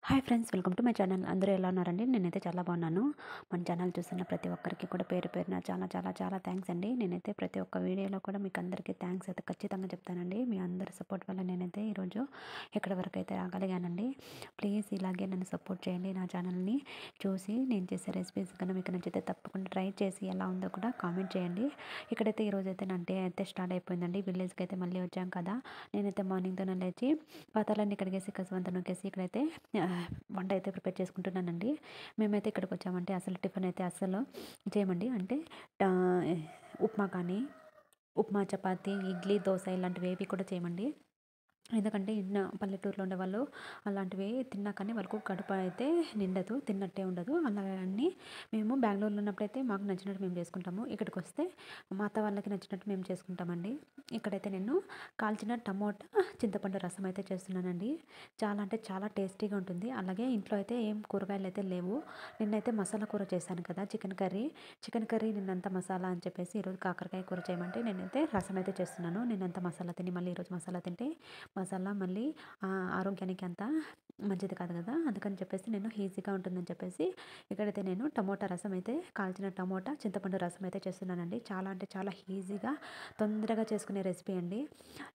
Hi friends, welcome to my channel. అందరూ ఎలా ఉన్నారండి? నేనైతే చాలా బాగున్నాను. మన ఛానల్ చూస్తున్న ప్రతి ఒక్కరికి కూడా పేరు పేరున చాలా చాలా చాలా థ్యాంక్స్ అండి. నేనైతే ప్రతి ఒక్క వీడియోలో కూడా మీకు అందరికీ థ్యాంక్స్ అయితే ఖచ్చితంగా చెప్తానండి. మీ అందరి సపోర్ట్ వల్ల నేనైతే ఈరోజు ఎక్కడి వరకు అయితే రాగలిగానండి. ప్లీజ్ ఇలాగే నన్ను సపోర్ట్ చేయండి. నా ఛానల్ని చూసి నేను చేసే రెసిపీస్ కన్నా మీకు నచ్చితే తప్పకుండా ట్రై చేసి ఎలా ఉందో కూడా కామెంట్ చేయండి. ఇక్కడైతే ఈరోజు అయితే నా డే అయితే స్టార్ట్ అయిపోయిందండి. విలేజ్కి అయితే మళ్ళీ వచ్చాం కదా. నేనైతే మార్నింగ్తోనే లేచి పాత్రలన్నీ కడిగేసి కసువంతా నూకేసి ఇక్కడైతే వంట అయితే ప్రిపేర్ చేసుకుంటున్నానండి. మేమైతే ఇక్కడికి వచ్చామంటే అసలు టిఫిన్ అయితే అస్సలు చేయమండి. అంటే ఉప్మా కానీ, ఉప్మా, చపాతీ, ఇడ్లీ, దోస ఇలాంటివి ఏవి కూడా చేయమండి. ఎందుకంటే పల్లెటూరులో ఉండేవాళ్ళు అలాంటివి తిన్నా కానీ వాళ్ళకు కడుపు అయితే నిండదు, తిన్నట్టే ఉండదు. అలా అని మేము బెంగుళూరులో ఉన్నప్పుడైతే మాకు నచ్చినట్టు మేము చేసుకుంటాము. ఇక్కడికి వస్తే మా అత్త వాళ్ళకి నచ్చినట్టు మేము చేసుకుంటామండి. ఇక్కడైతే నేను కాల్చిన టమోటా చింతపండు రసం అయితే చేస్తున్నానండి. చాలా అంటే చాలా టేస్టీగా ఉంటుంది. అలాగే ఇంట్లో అయితే ఏం కూరగాయలు అయితే లేవు. నిన్నైతే మసాలా కూర చేశాను కదా, చికెన్ కర్రీ నిన్నంత మసాలా అని చెప్పేసి ఈరోజు కాకరకాయ కూర చేయమంటే నేనైతే రసం అయితే చేస్తున్నాను. నిన్నంత మసాలా తిని మళ్ళీ ఈరోజు మసాలా తింటే మసాలా మళ్ళీ ఆరోగ్యానికి అంత మంచిది కాదు కదా. అందుకని చెప్పేసి నేను ఈజీగా ఉంటుందని చెప్పేసి ఇక్కడైతే నేను టమోటా రసం అయితే కాల్చిన టమోటా చింతపండు రసం అయితే చేస్తున్నానండి. చాలా అంటే చాలా ఈజీగా తొందరగా చేసుకునే రెసిపీ అండి.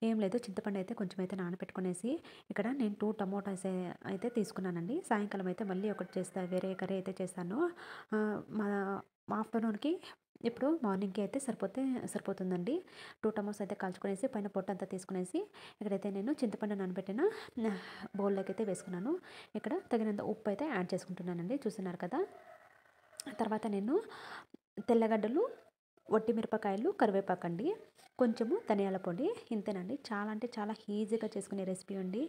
ఏం లేదు, చింతపండు అయితే కొంచెం అయితే నానబెట్టుకునేసి ఇక్కడ నేను 2 టమోటాస్ అయితే తీసుకున్నానండి. సాయంకాలం అయితే మళ్ళీ ఒకటి చేస్తా, వేరే కర్రీ అయితే చేస్తాను. మా ఆఫ్టర్నూన్కి ఇప్పుడు మార్నింగ్కి అయితే సరిపోతుందండి. 2 టమోటాస్ అయితే కాల్చుకునేసి పైన పొట్టంతా తీసుకునేసి ఇక్కడైతే నేను చింతపండు నానబెట్టిన బౌల్లోకి అయితే వేసుకున్నాను. ఇక్కడ తగినంత ఉప్పు అయితే యాడ్ చేసుకుంటున్నానండి. చూస్తున్నారు కదా. తర్వాత నేను తెల్లగడ్డలు, వట్టి మిరపకాయలు, కరివేపాకండి, కొంచెము ధనియాల పొడి, ఇంతేనండి. చాలా అంటే చాలా ఈజీగా చేసుకునే రెసిపీ అండి.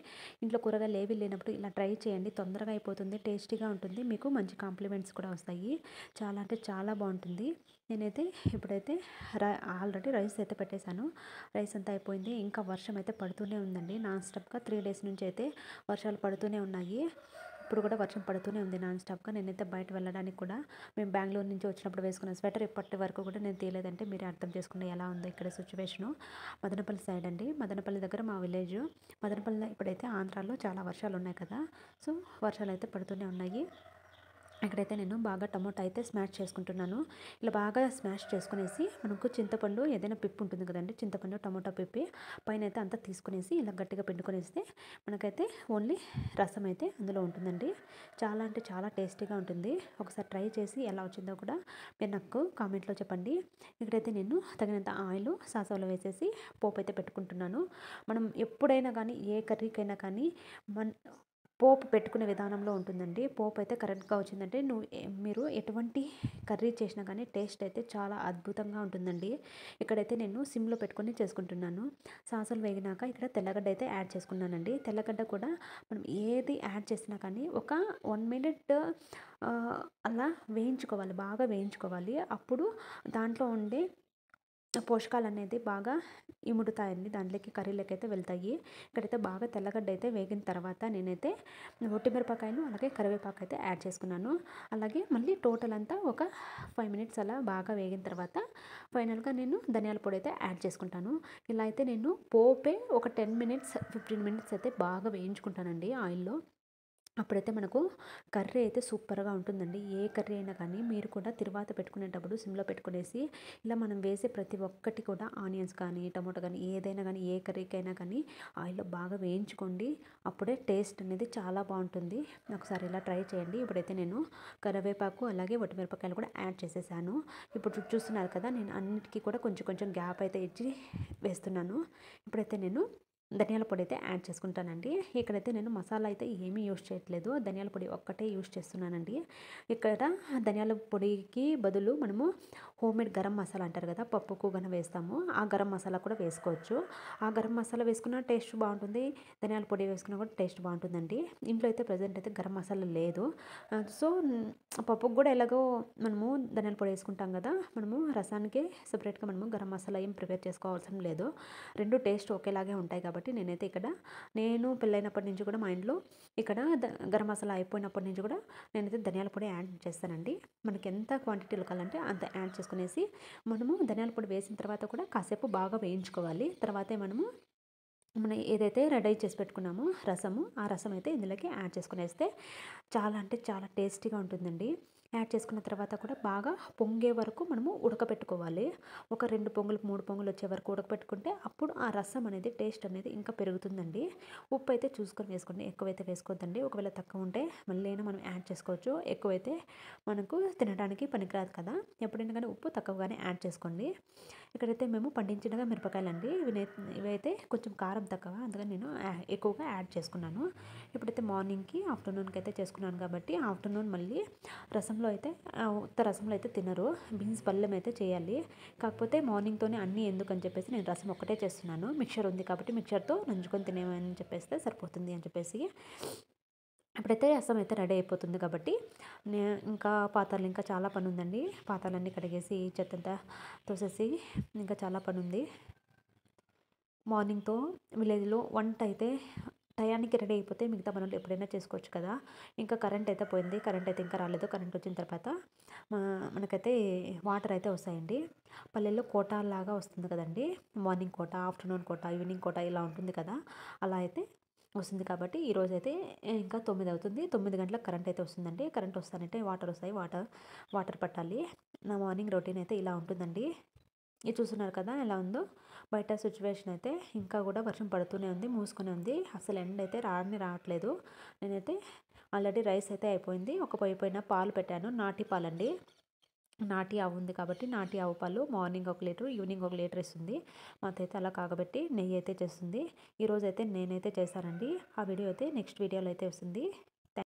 ఇంట్లో కూరగాయలు ఏవి లేనప్పుడు ఇలా ట్రై చేయండి. తొందరగా అయిపోతుంది, టేస్టీగా ఉంటుంది, మీకు మంచి కాంప్లిమెంట్స్ కూడా వస్తాయి. చాలా అంటే చాలా బాగుంటుంది. నేనైతే ఇప్పుడైతే ఆల్రెడీ రైస్ అయితే పెట్టేశాను. రైస్ అంతా అయిపోయింది. ఇంకా వర్షం అయితే పడుతూనే ఉందండి. నాన్ స్టాప్గా 3 డేస్ నుంచి అయితే వర్షాలు పడుతూనే ఉన్నాయి. ఇప్పుడు కూడా వర్షం పడుతూనే ఉంది నాన్ స్టాప్గా. నేనైతే బయట వెళ్ళడానికి కూడా మేము బెంగుళూరు నుంచి వచ్చినప్పుడు వేసుకున్న స్వెటర్ ఇప్పటి వరకు కూడా నేను తీయలేదంటే మీరే అర్థం చేసుకునే ఎలా ఉందో ఇక్కడ సిచ్యువేషను. మదనపల్లి సైడ్ అండి. మదనపల్లి దగ్గర మా విలేజ్. మదనపల్లిలో ఇప్పుడైతే ఆంధ్రాలో చాలా వర్షాలు ఉన్నాయి కదా. సో వర్షాలు అయితే పడుతూనే ఉన్నాయి. ఇక్కడైతే నేను బాగా టమోటా అయితే స్మాష్ చేసుకుంటున్నాను. ఇలా బాగా స్మాష్ చేసుకునేసి మనకు చింతపండు ఏదైనా పిప్పు ఉంటుంది కదండి, చింతపండు టమోటా పిప్పి పైన అయితే అంతా తీసుకునేసి ఇలా గట్టిగా పిండుకొనేస్తే మనకైతే ఓన్లీ రసం అయితే అందులో ఉంటుందండి. చాలా అంటే చాలా టేస్టీగా ఉంటుంది. ఒకసారి ట్రై చేసి ఎలా వచ్చిందో కూడా మీరు నాకు కామెంట్లో చెప్పండి. ఇక్కడైతే నేను తగినంత ఆయిల్ సాసవలో వేసేసి పోపు అయితే పెట్టుకుంటున్నాను. మనం ఎప్పుడైనా కానీ ఏ కర్రీకైనా కానీ పోపు పెట్టుకునే విధానంలో ఉంటుందండి. పోపు అయితే కరెక్ట్గా వచ్చిందంటే మీరు ఎటువంటి కర్రీ చేసినా కానీ టేస్ట్ అయితే చాలా అద్భుతంగా ఉంటుందండి. ఇక్కడైతే నేను సిమ్లో పెట్టుకొని చేసుకుంటున్నాను. సాసులు వేగినాక ఇక్కడ తెల్లగడ్డ అయితే యాడ్ చేసుకున్నానండి. తెల్లగడ్డ కూడా మనం ఏది యాడ్ చేసినా కానీ ఒక 1 మినిట్ అలా వేయించుకోవాలి, బాగా వేయించుకోవాలి. అప్పుడు దాంట్లో ఉండే పోషకాలు అనేది బాగా ఇముడుతాయండి, దాంట్లోకి కర్రీలోకి అయితే వెళ్తాయి. ఇక్కడైతే బాగా తెల్లగడ్డ అయితే వేగిన తర్వాత నేనైతే ఒట్టిమిరపకాయలు అలాగే కరివేపాకు అయితే యాడ్ చేసుకున్నాను. అలాగే మళ్ళీ టోటల్ అంతా ఒక 5 మినిట్స్ అలా బాగా వేగిన తర్వాత ఫైనల్గా నేను ధనియాల పొడి అయితే యాడ్ చేసుకుంటాను. ఇలా అయితే నేను పోపే ఒక 10 మినిట్స్ 15 మినిట్స్ అయితే బాగా వేయించుకుంటానండి ఆయిల్లో. అప్పుడైతే మనకు కర్రీ అయితే సూపర్గా ఉంటుందండి. ఏ కర్రీ అయినా కానీ మీరు కూడా తిరువాత పెట్టుకునేటప్పుడు సిమ్లో పెట్టుకునేసి ఇలా మనం వేసే ప్రతి ఒక్కటి కూడా ఆనియన్స్ కానీ టమాటో కానీ ఏదైనా కానీ ఏ కర్రీకైనా కానీ ఆయిల్లో బాగా వేయించుకోండి. అప్పుడే టేస్ట్ అనేది చాలా బాగుంటుంది. ఒకసారి ఇలా ట్రై చేయండి. ఇప్పుడైతే నేను కరివేపాకు అలాగే వట్టిమిరపకాయలు కూడా యాడ్ చేసేసాను. ఇప్పుడు చూస్తున్నారు కదా, నేను అన్నిటికీ కూడా కొంచెం కొంచెం గ్యాప్ అయితే ఇచ్చి వేస్తున్నాను. ఇప్పుడైతే నేను ధనియాల పొడి అయితే యాడ్ చేసుకుంటానండి. ఇక్కడైతే నేను మసాలా అయితే ఏమీ యూజ్ చేయట్లేదు, ధనియాల పొడి ఒక్కటే యూజ్ చేస్తున్నానండి. ఇక్కడ ధనియాల పొడికి బదులు మనము హోమ్మేడ్ గరం మసాలా అంటారు కదా, పప్పుకు గన వేస్తాము, ఆ గరం మసాలా కూడా వేసుకోవచ్చు. ఆ గరం మసాలా వేసుకున్న టేస్ట్ బాగుంటుంది, ధనియాల పొడి వేసుకున్నా కూడా టేస్ట్ బాగుంటుందండి. ఇంట్లో అయితే ప్రజెంట్ అయితే గరం మసాలా లేదు. సో పప్పుకు కూడా ఎలాగో మనము ధనియాల పొడి వేసుకుంటాం కదా, మనము రసానికి సపరేట్గా మనము గరం మసాలా ఏం ప్రిపేర్ చేసుకోవాల్సిన లేదు. రెండు టేస్ట్ ఒకేలాగే ఉంటాయి కాబట్టి నేనైతే ఇక్కడ నేను పెళ్ళైనప్పటి నుంచి కూడా మా ఇంట్లో ఇక్కడ గరం మసాలా అయిపోయినప్పటి నుంచి కూడా నేనైతే ధనియాల పొడి యాడ్ చేస్తానండి. మనకి ఎంత క్వాంటిటీలో కావాలంటే అంత యాడ్ చేసుకునేసి మనము ధనియాల పొడి వేసిన తర్వాత కూడా కాసేపు బాగా వేయించుకోవాలి. తర్వాతే మనము మనం ఏదైతే రెడీ చేసి పెట్టుకున్నామో రసము, ఆ రసం అయితే ఇందులోకి యాడ్ చేసుకునేస్తే చాలా అంటే చాలా టేస్టీగా ఉంటుందండి. యాడ్ చేసుకున్న తర్వాత కూడా బాగా పొంగే వరకు మనము ఉడకపెట్టుకోవాలి. ఒక 2 పొంగులు, 3 పొంగులు వచ్చే వరకు ఉడకపెట్టుకుంటే అప్పుడు ఆ రసం అనేది టేస్ట్ అనేది ఇంకా పెరుగుతుందండి. ఉప్పు అయితే చూసుకొని వేసుకోండి. ఎక్కువైతే వేసుకోవద్దండి. ఒకవేళ తక్కువ ఉంటే మళ్ళీ అయినా మనం యాడ్ చేసుకోవచ్చు. ఎక్కువైతే మనకు తినడానికి పనికిరాదు కదా! ఎప్పుడైనా కానీ ఉప్పు తక్కువగానే యాడ్ చేసుకోండి. ఇక్కడైతే మేము పండించినగా మిరపకాయలండి. ఇవైతే కొంచెం కారం తక్కువ, అందుకని నేను ఎక్కువగా యాడ్ చేసుకున్నాను. ఇప్పుడైతే మార్నింగ్‌కి, ఆఫ్టర్‌నూన్‌కి అయితే చేసుకున్నాను కాబట్టి ఆఫ్టర్‌నూన్ మళ్ళీ రసంలో అయితే ఉత్త రసంలో అయితే తినరు. బీన్స్ పళ్ళెం అయితే చేయాలి. కాకపోతే మార్నింగ్‌తోనే అన్నీ ఎందుకని చెప్పేసి నేను రసం ఒక్కటే చేస్తున్నాను. మిక్చర్ ఉంది కాబట్టి మిక్చర్‌తో నంచుకొని తినేమని చెప్పేస్తే సరిపోతుంది అని చెప్పేసి. ఇప్పుడైతే రసం అయితే రెడీ అయిపోతుంది కాబట్టి నే ఇంకా పాత్రలు ఇంకా చాలా పనుందండి. పాత్రలన్నీ కడిగేసి చెత్తంతా తోసేసి ఇంకా చాలా పనుంది. మార్నింగ్‌తో విలేజ్‌లో వంట అయితే టయానికి రెడీ అయిపోతే మిగతా పనులు ఎప్పుడైనా చేసుకోవచ్చు కదా! ఇంకా కరెంట్ అయితే పోయింది. కరెంట్ అయితే ఇంకా రాలేదు. కరెంట్ వచ్చిన తర్వాత మనకైతే వాటర్ అయితే వస్తాయండి. పల్లెల్లో కోటాలాగా వస్తుంది కదండీ! మార్నింగ్ కోట, ఆఫ్టర్‌నూన్ కోట, ఈవినింగ్ కోట ఇలా ఉంటుంది కదా! అలా అయితే వస్తుంది కాబట్టి ఈరోజైతే ఇంకా 9 అవుతుంది. 9 గంటలకు కరెంట్ అయితే వస్తుందండి. కరెంట్ వస్తానంటే వాటర్ వస్తాయి. వాటర్ పట్టాలి. నా మార్నింగ్ రొటీన్ అయితే ఇలా ఉంటుందండి. ఇది చూస్తున్నారు కదా ఎలా ఉందో. బయట సిచ్యువేషన్ అయితే ఇంకా కూడా వర్షం పడుతూనే ఉంది. మూసుకొని ఉంది. అసలు ఎండ అయితే రావట్లేదు. నేనైతే ఆల్రెడీ రైస్ అయితే అయిపోయింది. ఒక పొయ్యి పైన పాలు పెట్టాను. నాటి పాలండి. నాటి ఆవు ఉంది కాబట్టి నాటి ఆవు పాలు మార్నింగ్ ఒక లీటరు, ఈవినింగ్ ఒక లీటర్ ఇస్తుంది. మా అత్త అయితే అలా కాగబెట్టి నెయ్యి అయితే చేస్తుంది. ఈరోజైతే నేనైతే చేశానండి. ఆ వీడియో అయితే నెక్స్ట్ వీడియోలో అయితే వస్తుంది.